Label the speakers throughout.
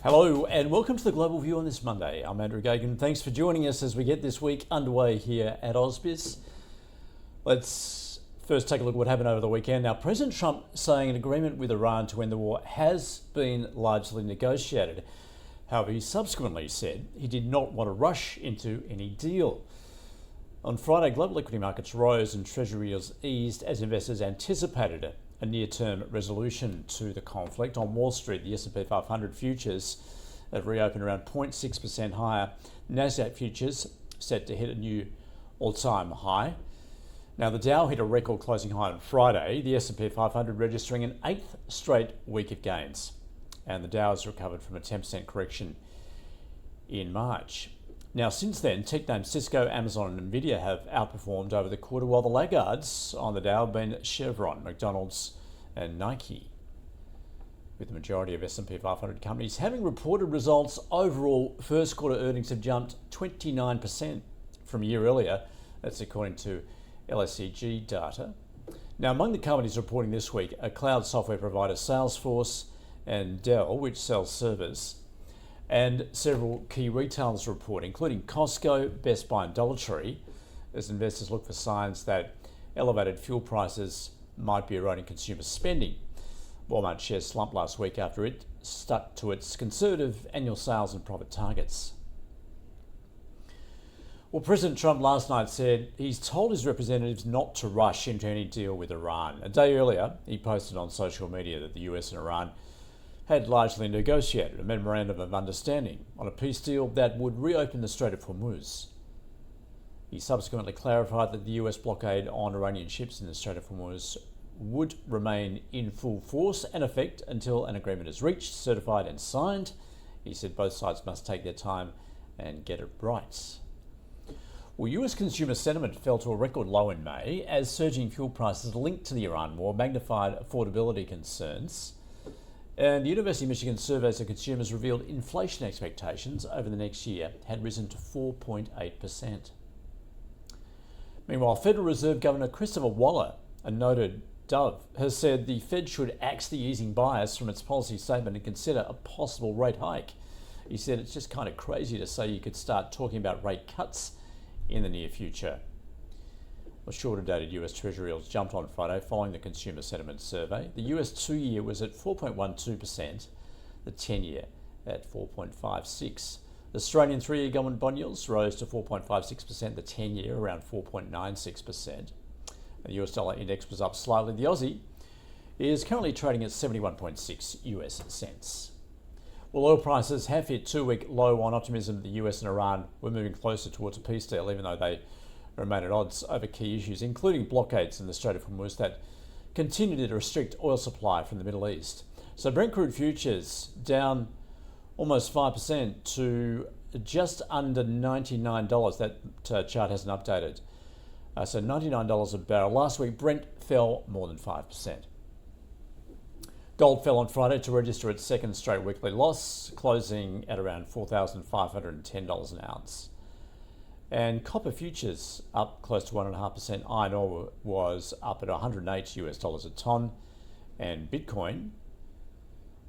Speaker 1: Hello and welcome to the Global View on this Monday. I'm Andrew Gagan. Thanks for joining us as we get this week underway here at AusBiz. Let's first take a look at what happened over the weekend. Now, President Trump saying an agreement with Iran to end the war has been largely negotiated. However, he subsequently said he did not want to rush into any deal. On Friday, global equity markets rose and Treasury yields eased as investors anticipated a near-term resolution to the conflict. On Wall Street, the S&P 500 futures have reopened around 0.6% higher. Nasdaq futures set to hit a new all-time high. Now, the Dow hit a record closing high on Friday, the S&P 500 registering an eighth straight week of gains. And the Dow has recovered from a 10% correction in March. Now, since then, tech names Cisco, Amazon and Nvidia have outperformed over the quarter, while the laggards on the Dow have been Chevron, McDonald's and Nike. With the majority of S&P 500 companies having reported results, overall first quarter earnings have jumped 29% from a year earlier. That's according to LSEG data. Now, among the companies reporting this week are cloud software provider Salesforce and Dell, which sells servers, and several key retailers report, including Costco, Best Buy and Dollar Tree, as investors look for signs that elevated fuel prices might be eroding consumer spending. Walmart shares slumped last week after it stuck to its conservative annual sales and profit targets. Well, President Trump last night said he's told his representatives not to rush into any deal with Iran. A day earlier, he posted on social media that the US and Iran had largely negotiated a memorandum of understanding on a peace deal that would reopen the Strait of Hormuz. He subsequently clarified that the US blockade on Iranian ships in the Strait of Hormuz would remain in full force and effect until an agreement is reached, certified and signed. He said both sides must take their time and get it right. Well, US consumer sentiment fell to a record low in May as surging fuel prices linked to the Iran war magnified affordability concerns. And the University of Michigan surveys of consumers revealed inflation expectations over the next year had risen to 4.8%. Meanwhile, Federal Reserve Governor Christopher Waller, a noted dove, has said the Fed should axe the easing bias from its policy statement and consider a possible rate hike. He said it's just kind of crazy to say you could start talking about rate cuts in the near future. Well, shorter dated US Treasury yields jumped on Friday following the consumer sentiment survey. The US 2-year was at 4.12%, the 10-year at 4.56%. The Australian 3-year government bond yields rose to 4.56%, the 10-year around 4.96%. The US dollar index was up slightly. The Aussie is currently trading at 71.6 US cents. Well, oil prices have hit 2-week low on optimism that the US and Iran were moving closer towards a peace deal, even though they remain at odds over key issues, including blockades in the Strait of Hormuz that continue to restrict oil supply from the Middle East. So Brent crude futures down almost 5% to just under $99. That chart hasn't updated. So $99 a barrel. Last week, Brent fell more than 5%. Gold fell on Friday to register its second straight weekly loss, closing at around $4,510 an ounce. And copper futures up close to 1.5%. Iron ore was up at $108 a ton, and Bitcoin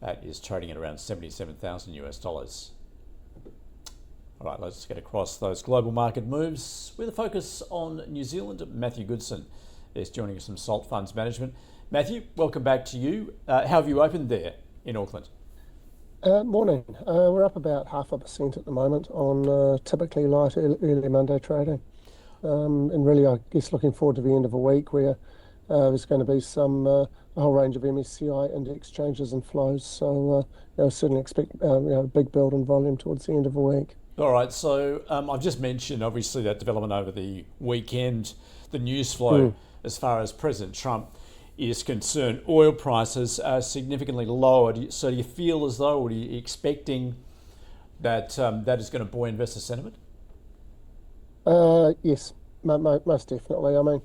Speaker 1: that is trading at around $77,000. All right, let's get across those global market moves with a focus on New Zealand. Matthew Goodson is joining us from Salt Funds Management. Matthew, welcome back to you. How have you opened there in Auckland?
Speaker 2: Morning. We're up about 0.5% at the moment on typically light early Monday trading. And really, I guess, looking forward to the end of the week where there's going to be a whole range of MSCI index changes and flows. So certainly expect a big build in volume towards the end of the week.
Speaker 1: All right, so I've just mentioned, obviously, that development over the weekend, the news flow as far as President Trump is concerned. Oil prices are significantly lower. So do you feel as though, or are you expecting that that is going to buoy investor sentiment?
Speaker 2: Yes, most definitely. I mean,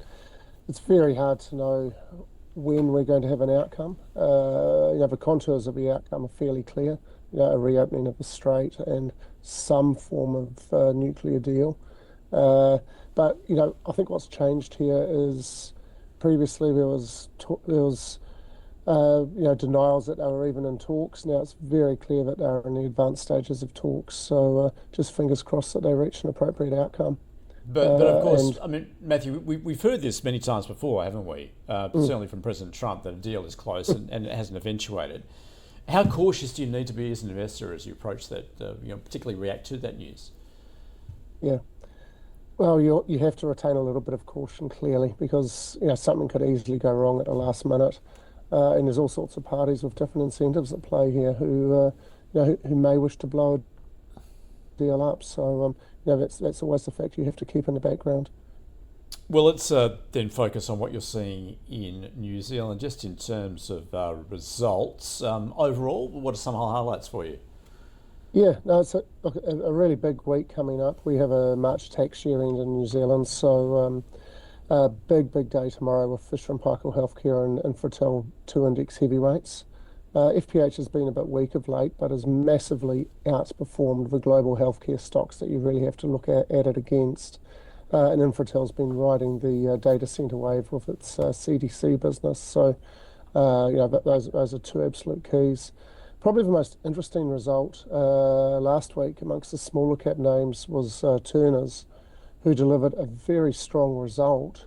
Speaker 2: it's very hard to know when we're going to have an outcome. The contours of the outcome are fairly clear. A reopening of the strait and some form of nuclear deal. But I think what's changed here is previously there was denials that they were even in talks. Now it's very clear that they're in the advanced stages of talks. So just fingers crossed that they reach an appropriate outcome.
Speaker 1: But of course,
Speaker 2: And
Speaker 1: I mean, Matthew, we've heard this many times before, haven't we? Certainly from President Trump, that a deal is close and it hasn't eventuated. How cautious do you need to be as an investor as you approach that, particularly react to that news?
Speaker 2: yeah, well, you have to retain a little bit of caution clearly because something could easily go wrong at the last minute, and there's all sorts of parties with different incentives at play here who may wish to blow a deal up. So that's always the fact you have to keep in the background.
Speaker 1: Well, let's then focus on what you're seeing in New Zealand, just in terms of results. Overall, what are some highlights for you?
Speaker 2: Yeah, no, it's a really big week coming up. We have a March tax year end in New Zealand, so a big day tomorrow with Fisher Paykel Healthcare and Infratil, two index heavyweights. FPH has been a bit weak of late, but has massively outperformed the global healthcare stocks that you really have to look at it against. And Infratil's been riding the data center wave with its CDC business. So, those are two absolute keys. Probably the most interesting result last week amongst the smaller cap names was Turners, who delivered a very strong result,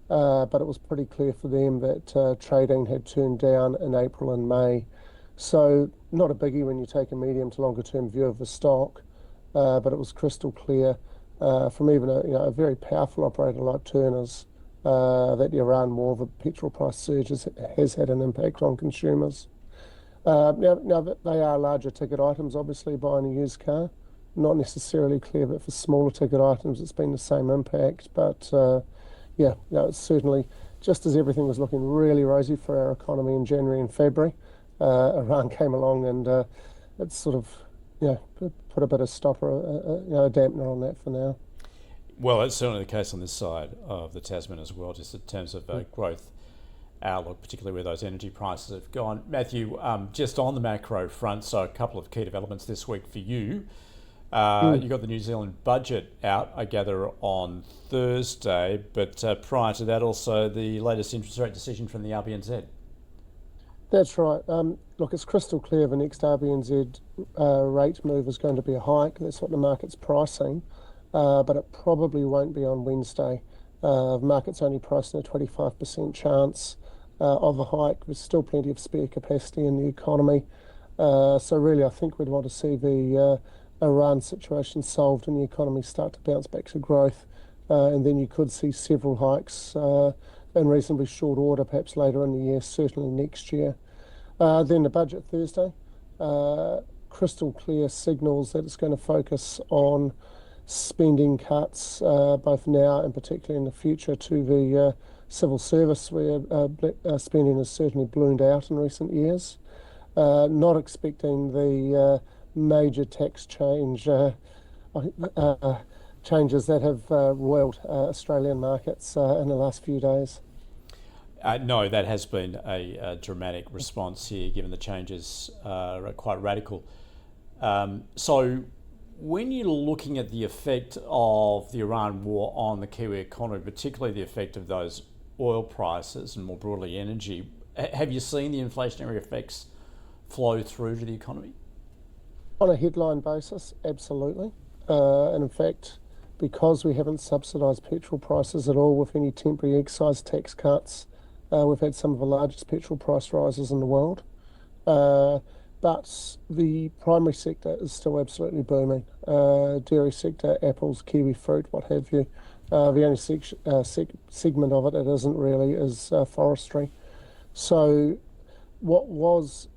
Speaker 2: but it was pretty clear for them that trading had turned down in April and May. So not a biggie when you take a medium to longer term view of the stock, but it was crystal clear from even a very powerful operator like Turners that the Iran war, the petrol price surges has had an impact on consumers. Now that they are larger ticket items, obviously buying a used car, not necessarily clear that for smaller ticket items it's been the same impact. But it's certainly, just as everything was looking really rosy for our economy in January and February, Iran came along and it's sort of put a bit of stopper, a dampener on that for now.
Speaker 1: Well, that's certainly the case on this side of the Tasman as well, just in terms of growth outlook, particularly where those energy prices have gone. Matthew, just on the macro front, so a couple of key developments this week for you. You got the New Zealand budget out, I gather, on Thursday, but prior to that, also the latest interest rate decision from the RBNZ.
Speaker 2: That's right. Look, it's crystal clear the next RBNZ rate move is going to be a hike. That's what the market's pricing, but it probably won't be on Wednesday. The market's only pricing a 25% chance of a hike. There's still plenty of spare capacity in the economy. So really, I think we'd want to see the Iran situation solved and the economy start to bounce back to growth. And then you could see several hikes in reasonably short order, perhaps later in the year, certainly next year. Then the budget Thursday, crystal clear signals that it's going to focus on spending cuts, both now and particularly in the future, to the civil service, where spending has certainly ballooned out in recent years. Not expecting the major tax changes that have roiled Australian markets in the last few days.
Speaker 1: No, that has been a dramatic response here, given the changes are quite radical. So when you're looking at the effect of the Iran war on the Kiwi economy, particularly the effect of those oil prices and more broadly energy, have you seen the inflationary effects flow through to the economy?
Speaker 2: On a headline basis, absolutely. And in fact, because we haven't subsidised petrol prices at all with any temporary excise tax cuts, we've had some of the largest petrol price rises in the world. But the primary sector is still absolutely booming. Dairy sector, apples, kiwi fruit, what have you. The only segment of it that isn't really is forestry. So what was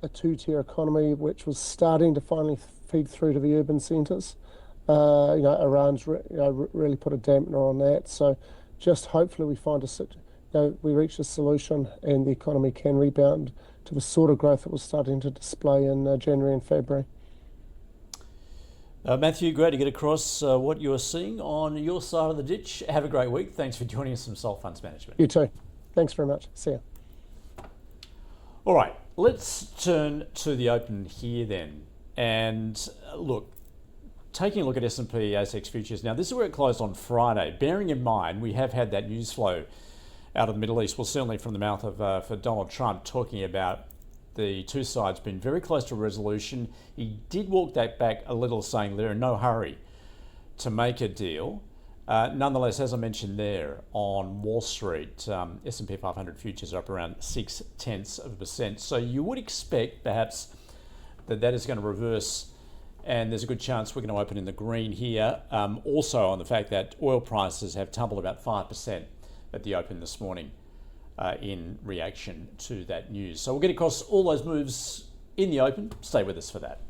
Speaker 2: a two-tier economy, which was starting to finally feed through to the urban centres, Iran's really put a dampener on that. So just hopefully we reach a solution and the economy can rebound to the sort of growth it was starting to display in January and February.
Speaker 1: Matthew, great to get across what you're seeing on your side of the ditch. Have a great week. Thanks for joining us from Salt Funds Management.
Speaker 2: You too. Thanks very much. See you.
Speaker 1: All right, let's turn to the open here then. And look, taking a look at S&P ASX futures. Now, this is where it closed on Friday. Bearing in mind, we have had that news flow out of the Middle East. Well, certainly from the mouth of for Donald Trump, talking about the two sides being very close to a resolution. He did walk that back a little, saying they're in no hurry to make a deal. Nonetheless, as I mentioned there, on Wall Street, S&P 500 futures are up around 0.6%. So you would expect perhaps that is going to reverse, and there's a good chance we're going to open in the green here. Also on the fact that oil prices have tumbled about 5% at the open this morning in reaction to that news. So we'll get across all those moves in the open. Stay with us for that.